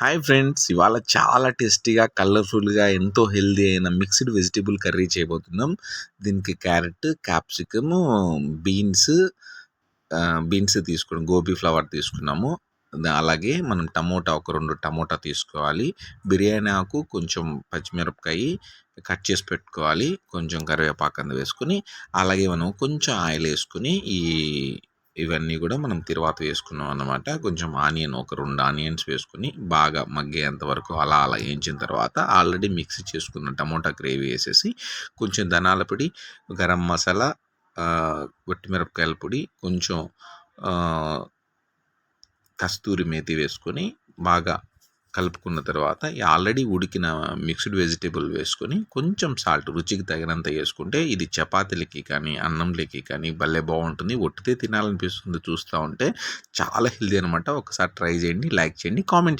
Hi friends! ఇవాళ చాలా టేస్టీగా, కలర్‌ఫుల్‌గా, ఎంతో హెల్తీ అయిన మిక్స్డ్ వెజిటబుల్ కర్రీ చేయబోతున్నాం. దీనికి క్యారెట్, క్యాప్సికము, బీన్స్ బీన్స్ తీసుకున్నాం. గోబీ ఫ్లవర్ తీసుకున్నాము. అలాగే మనం టమోటా ఒక 2 టమోటా తీసుకోవాలి. బిర్యానీ ఆకు, కొంచెం పచ్చిమిరపకాయి కట్ చేసి పెట్టుకోవాలి. కొంచెం కరివేపాకు వేసుకొని, అలాగే మనం కొంచెం ఆయిల్ వేసుకొని ఇవన్నీ కూడా మనం తర్వాత వేసుకున్నాం అన్నమాట. కొంచెం ఆనియన్ ఒక 2 ఆనియన్స్ వేసుకొని బాగా మగ్గేంత వరకు అలా వేయించిన తర్వాత ఆల్రెడీ మిక్సీ చేసుకున్న టమోటా గ్రేవీ వేసేసి, కొంచెం ధనియాల పొడి, గరం మసాలా, వట్టిమిరపకాయల పొడి, కొంచెం కస్తూరి మేతి వేసుకొని బాగా కలుపుకున్న తర్వాత ఆల్రెడీ ఉడికిన మిక్స్డ్ వెజిటేబుల్ వేసుకొని కొంచెం సాల్ట్ రుచికి తగినంత వేసుకుంటే ఇది చపాతీలకి కానీ అన్నంలోకి కానీ భలే బాగుంటుంది. ఒట్టితే తినాలనిపిస్తుంది చూస్తూ ఉంటే. చాలా హెల్తీ అనమాట. ఒకసారి ట్రై చేయండి, లైక్ చేయండి, కామెంట్ చేయండి.